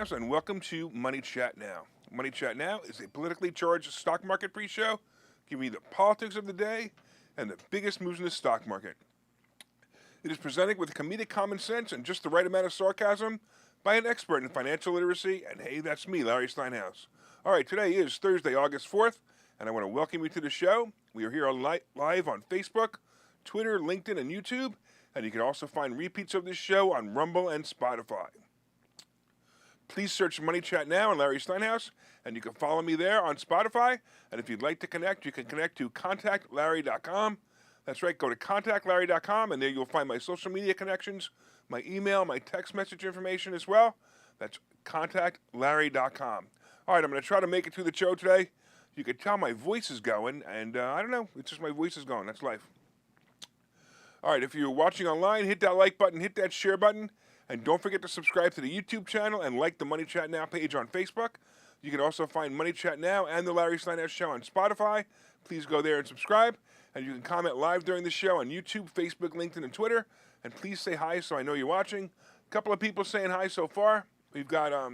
Steinhouse, and welcome to Money Chat Now. Money Chat Now is a politically charged stock market pre-show, giving you the politics of the day and the biggest moves in the stock market. It is presented with comedic common sense and just the right amount of sarcasm by an expert in financial literacy, and hey, that's me, Larry Steinhouse. All right, today is Thursday, August 4th, and I want to welcome you to the show. We are here live on Facebook, Twitter, LinkedIn, and YouTube, and you can also find repeats of this show on Rumble and Spotify. Please search Money Chat Now and Larry Steinhouse, and you can follow me there on Spotify. And if you'd like to connect, you can connect to contactlarry.com. That's right, go to contactlarry.com, and there you'll find my social media connections, my email, my text message information as well. That's contactlarry.com. All right, I'm going to try to make it through the show today. You can tell my voice is going, and I don't know, it's just my voice is going. That's life. All right, if you're watching online, hit that like button, hit that share button, and don't forget to subscribe to the YouTube channel and like the Money Chat Now page on Facebook. You can also find Money Chat Now and the Larry Steinhouse Show on Spotify. Please go there and subscribe. And you can comment live during the show on YouTube, Facebook, LinkedIn, and Twitter. And please say hi so I know you're watching. A couple of people saying hi so far. We've got, a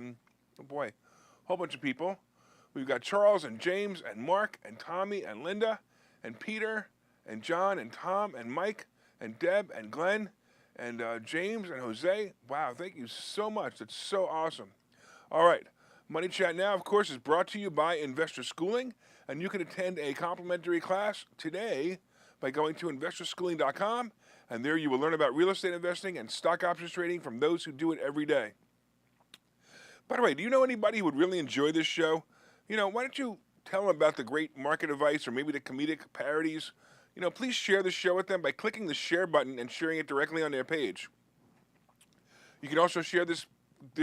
whole bunch of people. We've got Charles and James and Mark and Tommy and Linda and Peter and John and Tom and Mike and Deb and Glenn and James and Jose. Wow, thank you so much. That's so awesome. All right. Money Chat Now, of course, is brought to you by Investor Schooling, and you can attend a complimentary class today by going to investorschooling.com, and there you will learn about real estate investing and stock options trading from those who do it every day. By the way, do you know anybody who would really enjoy this show? You know, why don't you tell them about the great market advice or maybe the comedic parodies? You know, please share the show with them by clicking the share button and sharing it directly on their page. You can also share this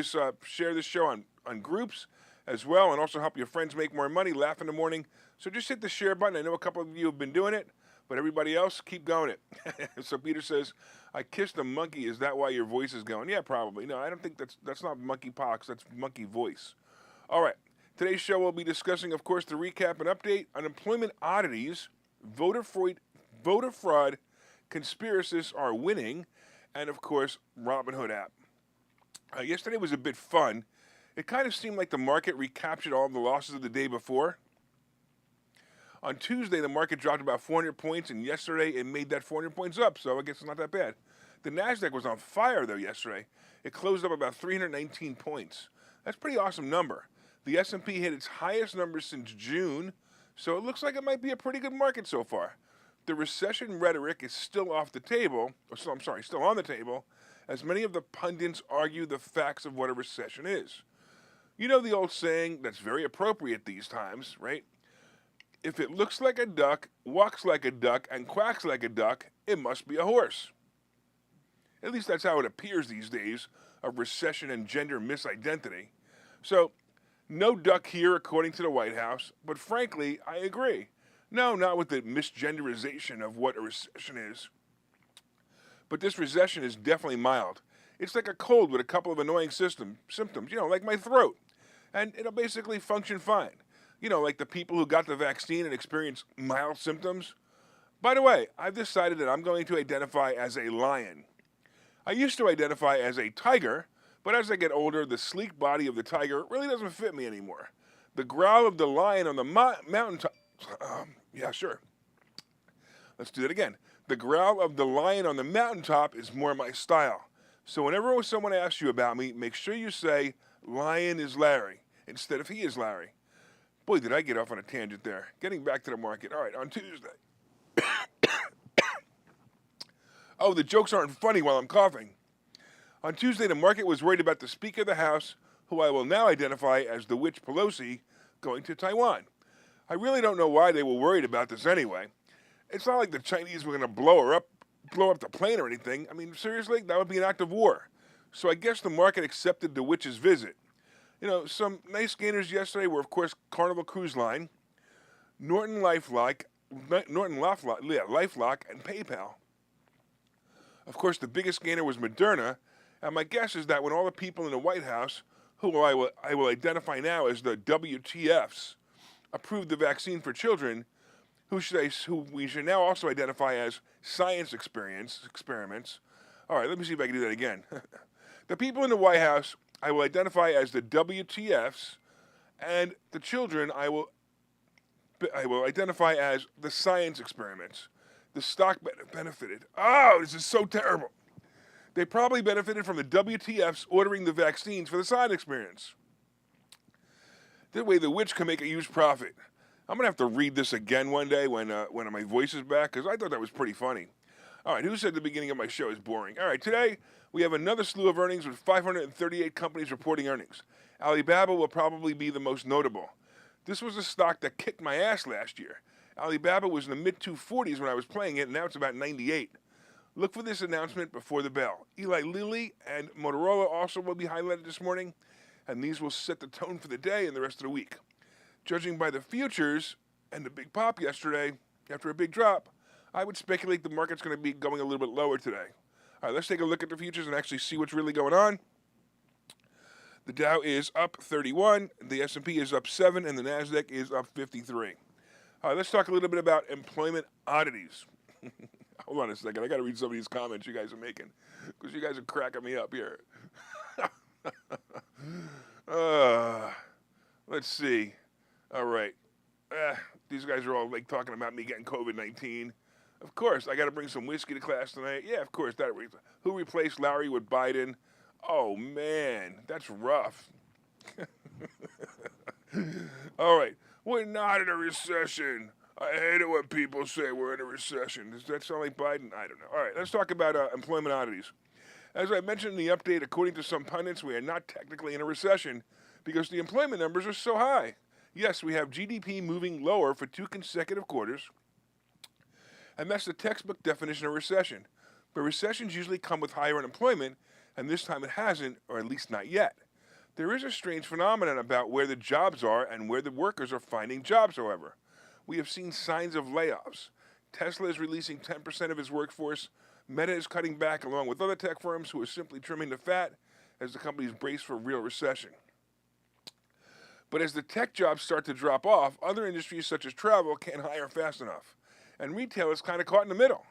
show on groups as well, and also help your friends make more money, laugh in the morning. So just hit the share button. I know a couple of you have been doing it, but everybody else, keep going it. So Peter says, I kissed a monkey. Is that why your voice is going? Yeah, probably. No, I don't think that's not monkey pox. That's monkey voice. All right. Today's show will be discussing, of course, the recap and update, unemployment oddities, voter fraud, conspiracists are winning, and, of course, Robinhood app. Yesterday was a bit fun. It kind of seemed like the market recaptured all of the losses of the day before. On Tuesday, the market dropped about 400 points, and yesterday it made that 400 points up, so I guess it's not that bad. The NASDAQ was on fire, though, yesterday. It closed up about 319 points. That's a pretty awesome number. The S&P hit its highest number since June, so it looks like it might be a pretty good market so far. The recession rhetoric is still off the table, still on the table, as many of the pundits argue the facts of what a recession is. You know the old saying that's very appropriate these times, right? If it looks like a duck, walks like a duck, and quacks like a duck, it must be a horse. At least that's how it appears these days, of recession and gender misidentity. So, no duck here according to the White House, but frankly, I agree. No, not with the misgenderization of what a recession is. But this recession is definitely mild. It's like a cold with a couple of annoying symptoms, like my throat. And it'll basically function fine. Like the people who got the vaccine and experienced mild symptoms. By the way, I've decided that I'm going to identify as a lion. I used to identify as a tiger, but as I get older, the sleek body of the tiger really doesn't fit me anymore. The growl of the lion on the mountaintop... yeah, sure. Let's do that again. The growl of the lion on the mountaintop is more my style. So whenever someone asks you about me, make sure you say, Lion is Larry, instead of he is Larry. Boy, did I get off on a tangent there. Getting back to the market. All right, on Tuesday. Oh, the jokes aren't funny while I'm coughing. On Tuesday, the market was worried about the Speaker of the House, who I will now identify as the witch Pelosi, going to Taiwan. I really don't know why they were worried about this anyway. It's not like the Chinese were going to blow up the plane or anything. I mean, seriously, that would be an act of war. So I guess the market accepted the witch's visit. Some nice gainers yesterday were, of course, Carnival Cruise Line, Norton LifeLock, and PayPal. Of course, the biggest gainer was Moderna, and my guess is that when all the people in the White House, who I will identify now as the WTFs, approved the vaccine for children, who we should now also identify as science experiments. All right, let me see if I can do that again. The people in the White House I will identify as the WTFs, and the children I will identify as the science experiments. The stock benefited. Oh, this is so terrible. They probably benefited from the WTFs ordering the vaccines for the science experiments. That way the witch can make a huge profit. I'm going to have to read this again one day when my voice is back, because I thought that was pretty funny. All right, who said the beginning of my show is boring? All right, today we have another slew of earnings with 538 companies reporting earnings. Alibaba will probably be the most notable. This was a stock that kicked my ass last year. Alibaba was in the mid-240s when I was playing it, and now it's about 98. Look for this announcement before the bell. Eli Lilly and Motorola also will be highlighted this morning, and these will set the tone for the day and the rest of the week. Judging by the futures and the big pop yesterday, after a big drop, I would speculate the market's going to be going a little bit lower today. All right, let's take a look at the futures and actually see what's really going on. The Dow is up 31, the S&P is up 7, and the NASDAQ is up 53. All right, let's talk a little bit about employment oddities. Hold on a second. I got to read some of these comments you guys are making, because you guys are cracking me up here. Let's see. All right. These guys are all like talking about me getting COVID-19. Of course, I got to bring some whiskey to class tonight. Yeah, of course. Who replaced Larry with Biden? Oh, man, that's rough. All right. We're not in a recession. I hate it when people say we're in a recession. Does that sound like Biden? I don't know. All right, let's talk about employment oddities. As I mentioned in the update, according to some pundits, we are not technically in a recession because the employment numbers are so high. Yes, we have GDP moving lower for 2 consecutive quarters, and that's the textbook definition of recession. But recessions usually come with higher unemployment, and this time it hasn't, or at least not yet. There is a strange phenomenon about where the jobs are and where the workers are finding jobs, however. We have seen signs of layoffs. Tesla is releasing 10% of its workforce. Meta is cutting back along with other tech firms who are simply trimming the fat as the companies brace for a real recession. But as the tech jobs start to drop off, other industries such as travel can't hire fast enough. And retail is kind of caught in the middle.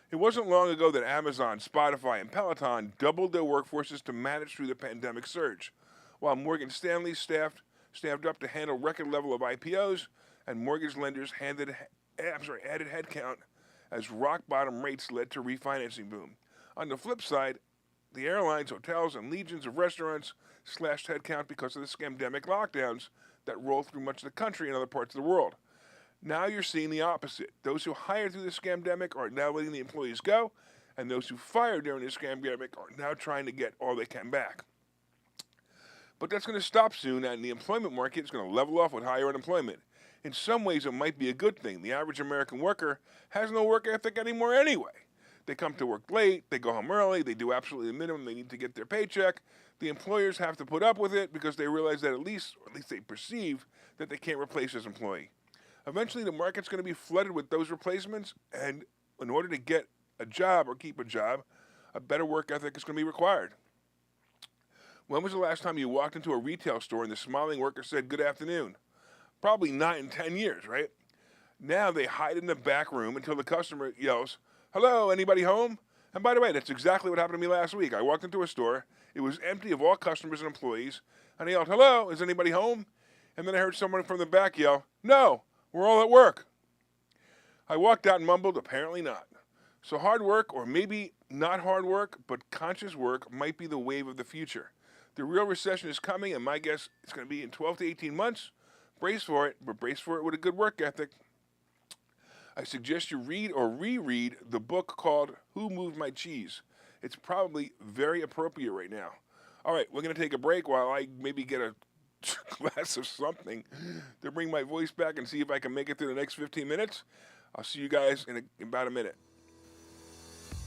It wasn't long ago that Amazon, Spotify, and Peloton doubled their workforces to manage through the pandemic surge, while Morgan Stanley staffed up to handle record level of IPOs, and mortgage lenders added headcount as rock-bottom rates led to refinancing boom. On the flip side, the airlines, hotels, and legions of restaurants slashed headcount because of the scamdemic lockdowns that rolled through much of the country and other parts of the world. Now you're seeing the opposite. Those who hired through the scamdemic are now letting the employees go, and those who fired during the scamdemic are now trying to get all they can back. But that's going to stop soon, and the employment market is going to level off with higher unemployment. In some ways, it might be a good thing. The average American worker has no work ethic anymore anyway. They come to work late, they go home early, they do absolutely the minimum they need to get their paycheck. The employers have to put up with it because they realize that at least they perceive that they can't replace this employee. Eventually, the market's going to be flooded with those replacements, and in order to get a job or keep a job, a better work ethic is going to be required. When was the last time you walked into a retail store and the smiling worker said, "Good afternoon"? Probably not in 10 years, right? Now they hide in the back room until the customer yells, "Hello, anybody home?" And by the way, that's exactly what happened to me last week. I walked into a store. It was empty of all customers and employees. And I yelled, "Hello, is anybody home?" And then I heard someone from the back yell, "No, we're all at work." I walked out and mumbled, "Apparently not." So hard work, or maybe not hard work, but conscious work, might be the wave of the future. The real recession is coming, and my guess it's going to be in 12 to 18 months. Brace for it, but brace for it with a good work ethic. I suggest you read or reread the book called Who Moved My Cheese? It's probably very appropriate right now. All right, we're going to take a break while I maybe get a glass of something to bring my voice back and see if I can make it through the next 15 minutes. I'll see you guys in about a minute.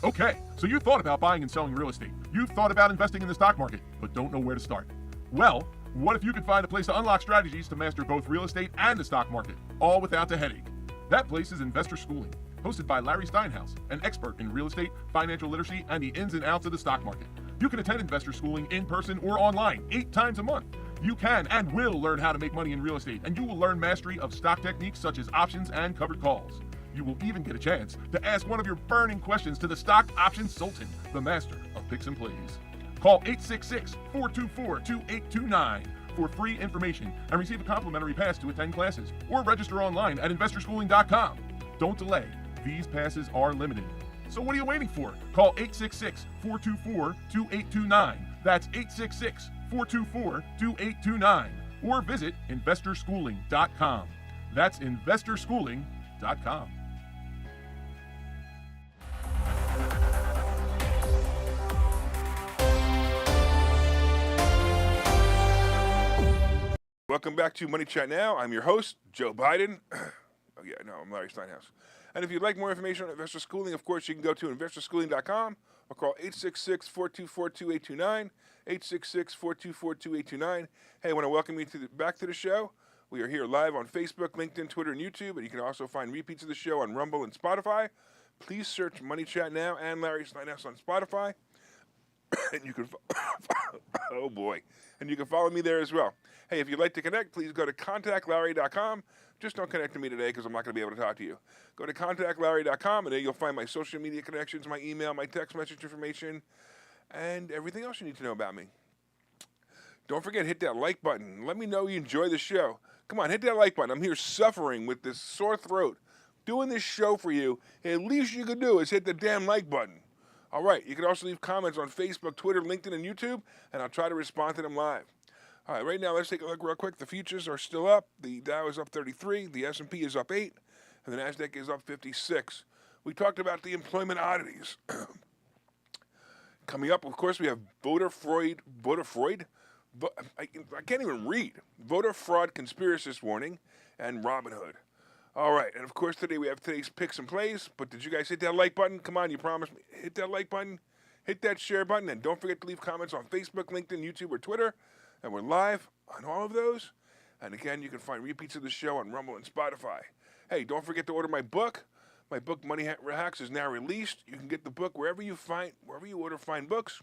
Okay, so you thought about buying and selling real estate. You've thought about investing in the stock market, but don't know where to start. Well, what if you could find a place to unlock strategies to master both real estate and the stock market, all without the headache? That place is Investor Schooling, hosted by Larry Steinhouse, an expert in real estate, financial literacy, and the ins and outs of the stock market. You can attend Investor Schooling in person or online 8 times a month. You can and will learn how to make money in real estate, and you will learn mastery of stock techniques such as options and covered calls. You will even get a chance to ask one of your burning questions to the stock options sultan, the master of picks and plays. Call 866-424-2829 for free information and receive a complimentary pass to attend classes, or register online at investorschooling.com. Don't delay. These passes are limited. So what are you waiting for? Call 866-424-2829. That's 866-424-2829. Or visit investorschooling.com. That's investorschooling.com. Welcome back to Money Chat Now. I'm your host, Joe Biden. I'm Larry Steinhouse. And if you'd like more information on investor schooling, of course, you can go to investorschooling.com or call 866-424-2829, 866-424-2829. Hey, I want to welcome you back to the show. We are here live on Facebook, LinkedIn, Twitter, and YouTube, and you can also find repeats of the show on Rumble and Spotify. Please search Money Chat Now and Larry Steinhouse on Spotify. And you can, oh boy, and you can follow me there as well. Hey, if you'd like to connect, please go to contactlarry.com. Just don't connect to me today because I'm not going to be able to talk to you. Go to contactlarry.com, and there you'll find my social media connections, my email, my text message information, and everything else you need to know about me. Don't forget, hit that like button. Let me know you enjoy the show. Come on, hit that like button. I'm here suffering with this sore throat, doing this show for you. At least you can do is hit the damn like button. All right, you can also leave comments on Facebook, Twitter, LinkedIn, and YouTube, and I'll try to respond to them live. All right, right now, let's take a look real quick. The futures are still up. The Dow is up 33. The S&P is up 8. And the NASDAQ is up 56. We talked about the employment oddities. Coming up, of course, we have voter fraud. I can't even read. Voter fraud conspiracist warning and Robinhood. All right, and of course, today we have today's picks and plays. But did you guys hit that like button? Come on, you promised me. Hit that like button. Hit that share button. And don't forget to leave comments on Facebook, LinkedIn, YouTube, or Twitter. And we're live on all of those. And again, you can find repeats of the show on Rumble and Spotify. Hey, don't forget to order my book. My book, Money Hacks, is now released. You can get the book wherever you order fine books.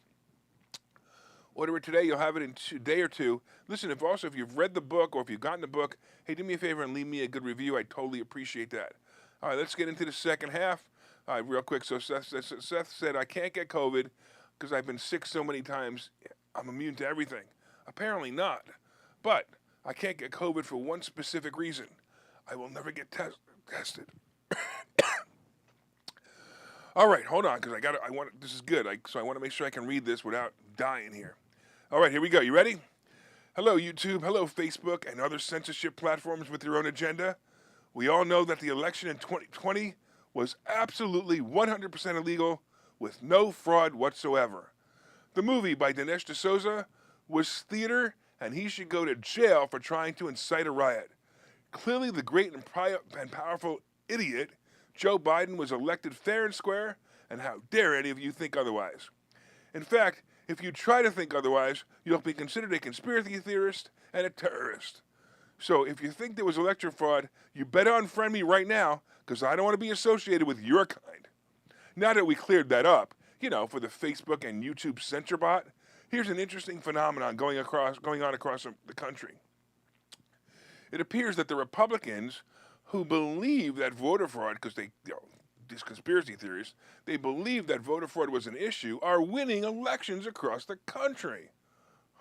Order it today. You'll have it in a day or two. Listen, if you've read the book or if you've gotten the book, hey, do me a favor and leave me a good review. I totally appreciate that. All right, let's get into the second half. All right, real quick. So Seth said, I can't get COVID because I've been sick so many times. I'm immune to everything. Apparently not. But I can't get COVID for one specific reason. I will never get tested. All right, hold on, because this is good. So I want to make sure I can read this without dying here. All right, here we go. You ready? Hello, YouTube. Hello, Facebook, and other censorship platforms with your own agenda. We all know that the election in 2020 was absolutely 100% illegal with no fraud whatsoever. The movie by Dinesh D'Souza was theater, and he should go to jail for trying to incite a riot. Clearly, the great and powerful idiot, Joe Biden, was elected fair and square, and how dare any of you think otherwise? In fact, if you try to think otherwise, you'll be considered a conspiracy theorist and a terrorist. So if you think there was election fraud, you better unfriend me right now, because I don't want to be associated with your kind. Now that we cleared that up, for the Facebook and YouTube censor bot, here's an interesting phenomenon going on across the country. It appears that the Republicans who believe that voter fraud, because these conspiracy theories, they believe that voter fraud was an issue, are winning elections across the country.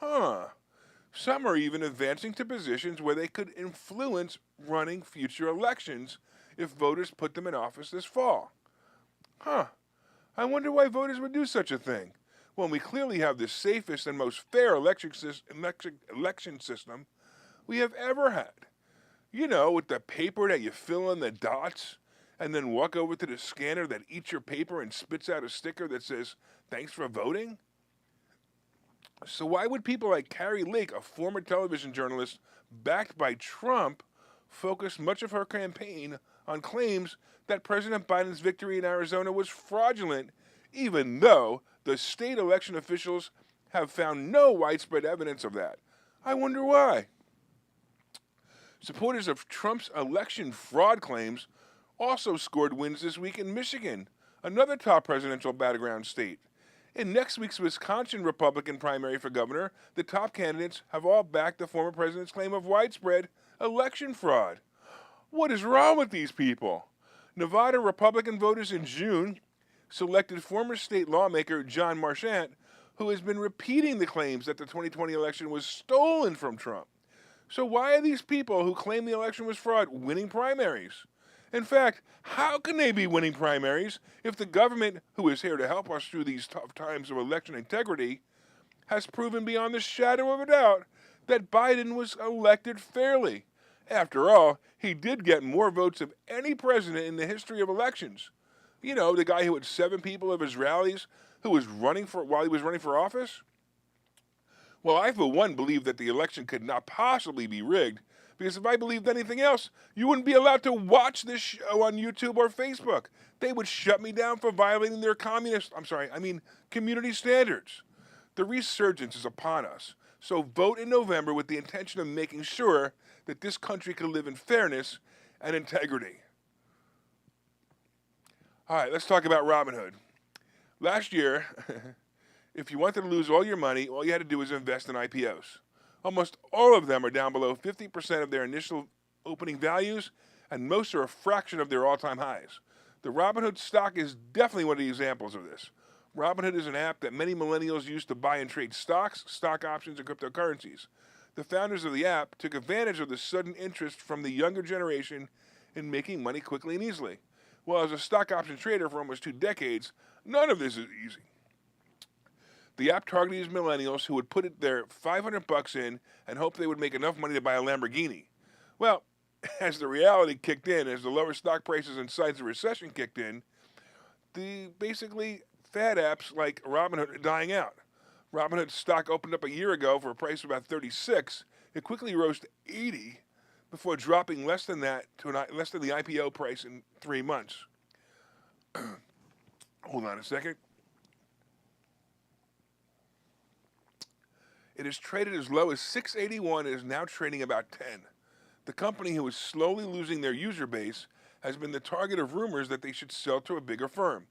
Some are even advancing to positions where they could influence running future elections if voters put them in office this fall. I wonder why voters would do such a thing. When we clearly have the safest and most fair election system we have ever had. With the paper that you fill in the dots and then walk over to the scanner that eats your paper and spits out a sticker that says, thanks for voting? So why would people like Carrie Lake, a former television journalist backed by Trump, focus much of her campaign on claims that President Biden's victory in Arizona was fraudulent, even though the state election officials have found no widespread evidence of that? I wonder why. Supporters of Trump's election fraud claims also scored wins this week in Michigan, another top presidential battleground state. In next week's Wisconsin Republican primary for governor, the top candidates have all backed the former president's claim of widespread election fraud. What is wrong with these people? Nevada Republican voters in June selected former state lawmaker John Marchant, who has been repeating the claims that the 2020 election was stolen from Trump. So why are these people who claim the election was fraud winning primaries? In fact, how can they be winning primaries if the government, who is here to help us through these tough times of election integrity, has proven beyond the shadow of a doubt that Biden was elected fairly? After all, he did get more votes of any president in the history of elections. You know, the guy who had 7 people of his rallies who was running for while he was running for office? Well, I, for one, believe that the election could not possibly be rigged, because if I believed anything else, you wouldn't be allowed to watch this show on YouTube or Facebook. They would shut me down for violating their community standards. The resurgence is upon us, so vote in November with the intention of making sure that this country can live in fairness and integrity. All right, let's talk about Robinhood. Last year, if you wanted to lose all your money, all you had to do was invest in IPOs. Almost all of them are down below 50% of their initial opening values, and most are a fraction of their all-time highs. The Robinhood stock is definitely one of the examples of this. Robinhood is an app that many millennials use to buy and trade stocks, stock options, and cryptocurrencies. The founders of the app took advantage of the sudden interest from the younger generation in making money quickly and easily. Well, as a stock option trader for almost 2 decades, none of this is easy. The app targeted millennials who would put their $500 in and hope they would make enough money to buy a Lamborghini. Well, as the reality kicked in, as the lower stock prices and signs of recession kicked in, the basically fad apps like Robinhood are dying out. Robinhood's stock opened up a year ago for a price of about 36. It quickly rose to 80 before dropping less than that to less than the IPO price in 3 months. Hold on a second. It is traded as low as $6.81 and is now trading about $10. The company, who is slowly losing their user base, has been the target of rumors that they should sell to a bigger firm.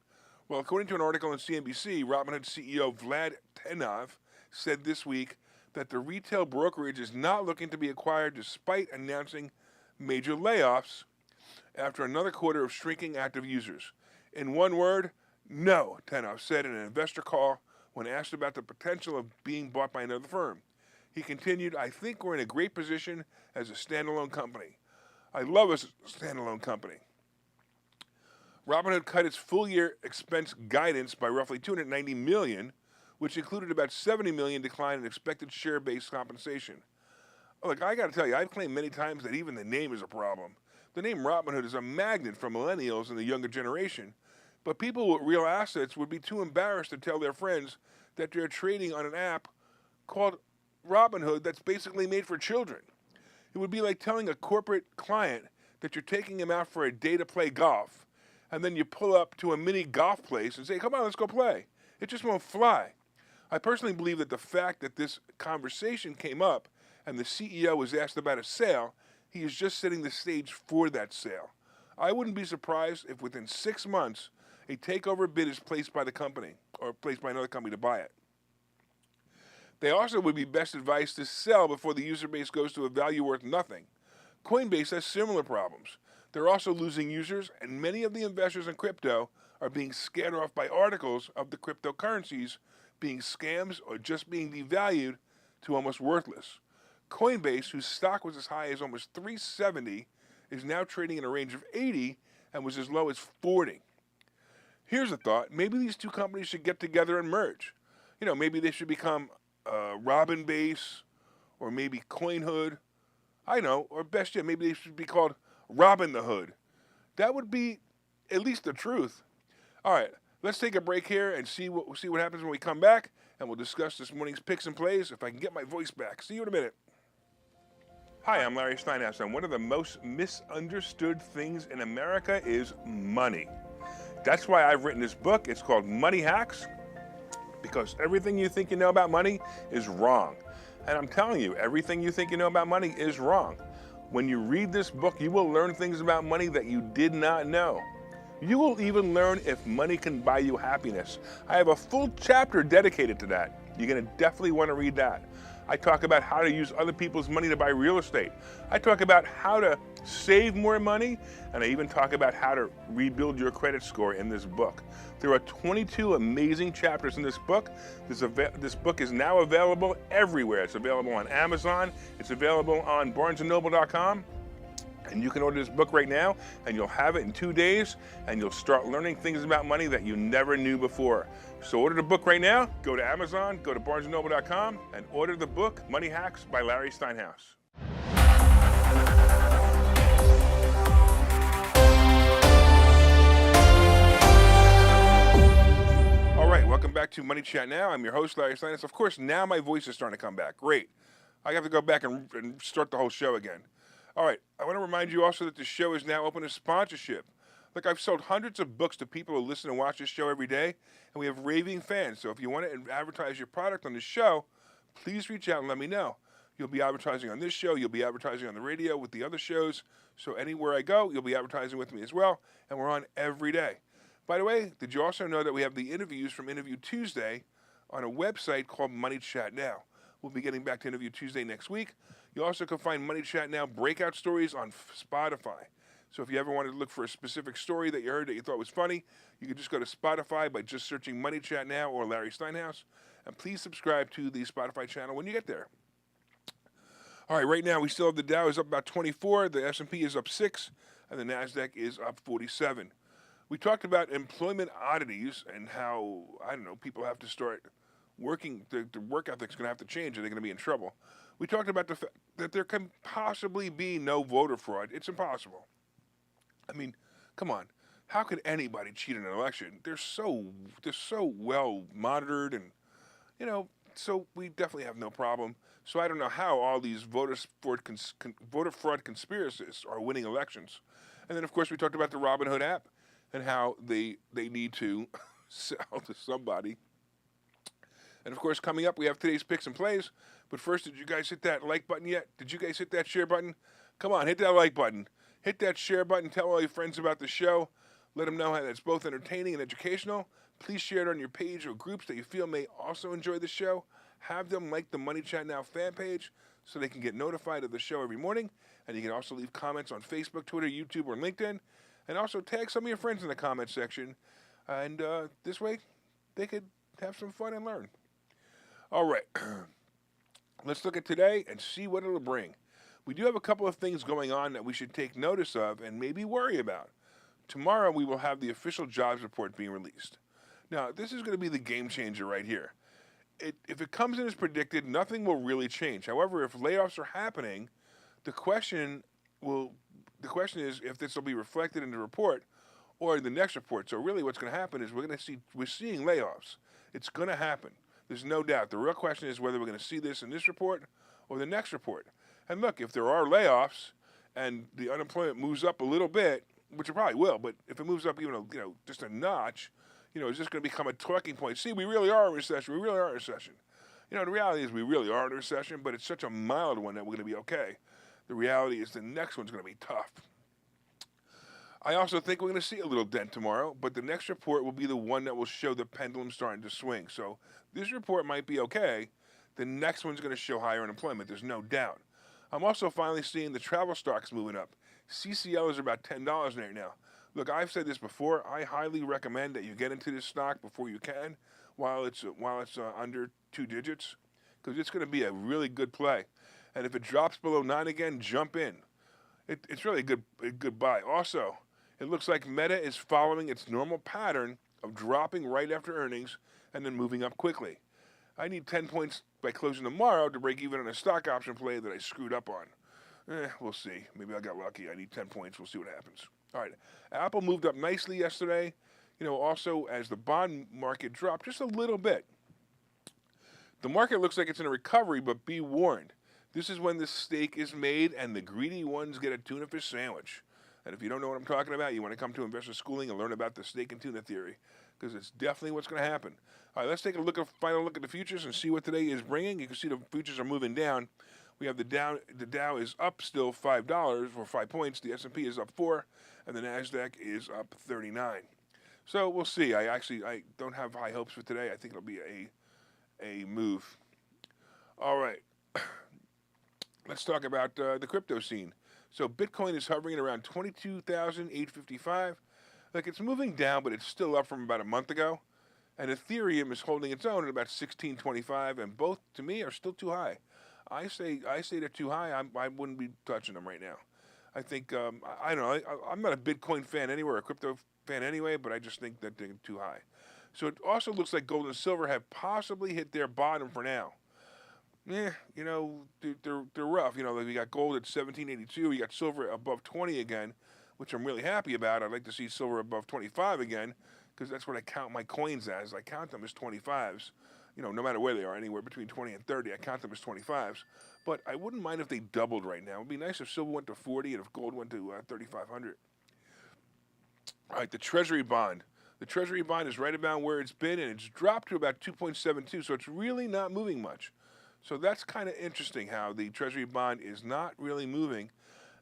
Well, according to an article on CNBC, Robinhood CEO Vlad Tenev said this week that the retail brokerage is not looking to be acquired despite announcing major layoffs after another quarter of shrinking active users. In one word, no, Tenev said in an investor call when asked about the potential of being bought by another firm. He continued, "I think we're in a great position as a standalone company. I love a standalone company." Robinhood cut its full-year expense guidance by roughly $290 million, which included about $70 million decline in expected share-based compensation. Look, I got to tell you, I've claimed many times that even the name is a problem. The name Robinhood is a magnet for millennials and the younger generation, but people with real assets would be too embarrassed to tell their friends that they're trading on an app called Robinhood that's basically made for children. It would be like telling a corporate client that you're taking him out for a day to play golf, and then you pull up to a mini golf place and say, "Come on, let's go play." It just won't fly. I personally believe that the fact that this conversation came up and the CEO was asked about a sale, he is just setting the stage for that sale. I wouldn't be surprised if within 6 months a takeover bid is placed by the company or placed by another company to buy it. They also would be best advised to sell before the user base goes to a value worth nothing. Coinbase has similar problems. They're also losing users, and many of the investors in crypto are being scared off by articles of the cryptocurrencies being scams or just being devalued to almost worthless. Coinbase, whose stock was as high as almost $370, is now trading in a range of 80 and was as low as 40. Here's a thought. Maybe these two companies should get together and merge. You know, maybe they should become Robinbase or maybe Coinhood. I know, or best yet, maybe they should be called Robin the Hood. That would be at least the truth. All right, let's take a break here and see what happens when we come back, and we'll discuss this morning's picks and plays if I can get my voice back. See you in a minute. Hi, I'm Larry Steinhouse, and one of the most misunderstood things in America is money. That's why I've written this book. It's called Money Hacks, because everything you think you know about money is wrong. And I'm telling you, everything you think you know about money is wrong. When you read this book, you will learn things about money that you did not know. You will even learn if money can buy you happiness. I have a full chapter dedicated to that. You're going to definitely want to read that. I talk about how to use other people's money to buy real estate. I talk about how to save more money, and I even talk about how to rebuild your credit score in this book. There are 22 amazing chapters in this book. This book is now available everywhere. It's available on Amazon. It's available on barnesandnoble.com. And you can order this book right now, and you'll have it in 2 days, and you'll start learning things about money that you never knew before. So order the book right now. Go to Amazon, go to barnesandnoble.com, and order the book, Money Hacks by Larry Steinhouse. All right, welcome back to Money Chat Now. I'm your host, Larry Steinhouse. Of course, now my voice is starting to come back. Great. I have to go back and start the whole show again. All right, I want to remind you also that the show is now open to sponsorship. Look, I've sold hundreds of books to people who listen and watch this show every day, and we have raving fans. So if you want to advertise your product on the show, please reach out and let me know. You'll be advertising on this show. You'll be advertising on the radio with the other shows. So anywhere I go, you'll be advertising with me as well, and we're on every day. By the way, did you also know that we have the interviews from Interview Tuesday on a website called Money Chat Now? We'll be getting back to Interview Tuesday next week. You also can find Money Chat Now breakout stories on Spotify. So if you ever wanted to look for a specific story that you heard that you thought was funny, you can just go to Spotify by just searching Money Chat Now or Larry Steinhouse. And please subscribe to the Spotify channel when you get there. All right, right now we still have the Dow is up about 24, the S&P is up 6, and the NASDAQ is up 47. We talked about employment oddities and how, people have to start working, the work ethic's going to have to change or they're going to be in trouble. We talked about the fact that there can possibly be no voter fraud. It's impossible. I mean, come on. How could anybody cheat in an election? They're so well monitored and, so we definitely have no problem. So I don't know how all these voter fraud conspiracists are winning elections. And then, of course, we talked about the Robinhood app and how they need to sell to somebody. And, of course, coming up, we have today's picks and plays. But first, did you guys hit that like button yet? Did you guys hit that share button? Come on, hit that like button. Hit that share button. Tell all your friends about the show. Let them know how it's both entertaining and educational. Please share it on your page or groups that you feel may also enjoy the show. Have them like the Money Chat Now fan page so they can get notified of the show every morning. And you can also leave comments on Facebook, Twitter, YouTube, or LinkedIn. And also tag some of your friends in the comments section. And this way, they could have some fun and learn. All right. Let's look at today and see what it'll bring. We do have a couple of things going on that we should take notice of and maybe worry about. Tomorrow we will have the official jobs report being released. Now, this is going to be the game changer right here. If it comes in as predicted, nothing will really change. However, if layoffs are happening, the question is if this will be reflected in the report or in the next report. So really what's going to happen is we're seeing layoffs. It's going to happen. There's no doubt. The real question is whether we're going to see this in this report or the next report. And look, if there are layoffs and the unemployment moves up a little bit, which it probably will, but if it moves up even just a notch, it's just going to become a talking point. See, we really are in recession. We really are in recession. The reality is we really are in a recession, but it's such a mild one that we're going to be okay. The reality is the next one's going to be tough. I also think we're going to see a little dent tomorrow, but the next report will be the one that will show the pendulum starting to swing. So this report might be okay. The next one's going to show higher unemployment. There's no doubt. I'm also finally seeing the travel stocks moving up. CCL is about $10 right now. Look, I've said this before. I highly recommend that you get into this stock before you can, while it's under 2 digits, because it's going to be a really good play. And if it drops below 9 again, jump in. It's really a good buy. Also, it looks like Meta is following its normal pattern of dropping right after earnings and then moving up quickly. I need 10 points by closing tomorrow to break even on a stock option play that I screwed up on. We'll see. Maybe I got lucky. I need 10 points. We'll see what happens. All right. Apple moved up nicely yesterday. Also as the bond market dropped just a little bit. The market looks like it's in a recovery, but be warned. This is when the steak is made and the greedy ones get a tuna fish sandwich. And if you don't know what I'm talking about, you want to come to Investor Schooling and learn about the steak and tuna theory, because it's definitely what's going to happen. All right, let's take a final look at the futures and see what today is bringing. You can see the futures are moving down. We have the Dow is up still $5 for 5 points. The S&P is up 4, and the NASDAQ is up 39. So we'll see. I don't have high hopes for today. I think it'll be a move. All right. Let's talk about the crypto scene. So Bitcoin is hovering at around 22,855. Like it's moving down, but it's still up from about a month ago. And Ethereum is holding its own at about 1625, and both to me are still too high. I say they're too high. I wouldn't be touching them right now. I think I don't know. I'm not a Bitcoin fan anyway, or a crypto fan anyway, but I just think that they're too high. So it also looks like gold and silver have possibly hit their bottom for now. Yeah, they're rough. Like we got gold at 1782, we got silver above 20 again, which I'm really happy about. I'd like to see silver above 25 again, because that's what I count my coins as. I count them as 25s. No matter where they are, anywhere between 20 and 30, I count them as 25s. But I wouldn't mind if they doubled right now. It'd be nice if silver went to 40 and if gold went to 3,500. All right, the Treasury bond. The Treasury bond is right about where it's been, and it's dropped to about 2.72, so it's really not moving much. So that's kind of interesting how the Treasury bond is not really moving.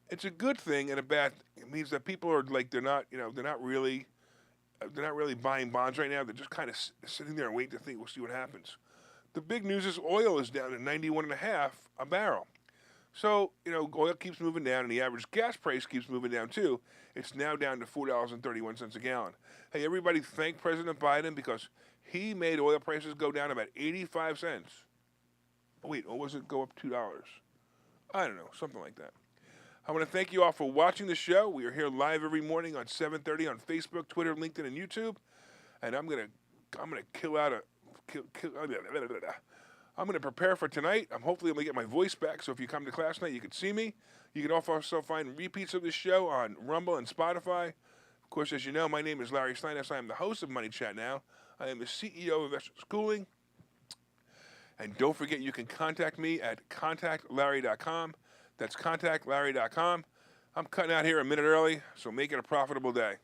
It's a good thing and a bad thing. It means that people are like they're not really buying bonds right now. They're just kind of sitting there and waiting to think. We'll see what happens. The big news is oil is down to 91.5 a barrel. So oil keeps moving down, and the average gas price keeps moving down too. It's now down to $4.31 a gallon. Hey, everybody, thank President Biden because he made oil prices go down about 85 cents. Oh, wait, or was it go up $2? I don't know, something like that. I want to thank you all for watching the show. We are here live every morning on 7:30 on Facebook, Twitter, LinkedIn, and YouTube. And I'm gonna I'm gonna prepare for tonight. Hopefully I'm gonna get my voice back. So if you come to class tonight, you can see me. You can also find repeats of this show on Rumble and Spotify. Of course, as you know, my name is Larry Steinhouse. I am the host of Money Chat Now. I am the CEO of Investor Schooling. And don't forget, you can contact me at contactlarry.com. That's contactlarry.com. I'm cutting out here a minute early, so make it a profitable day.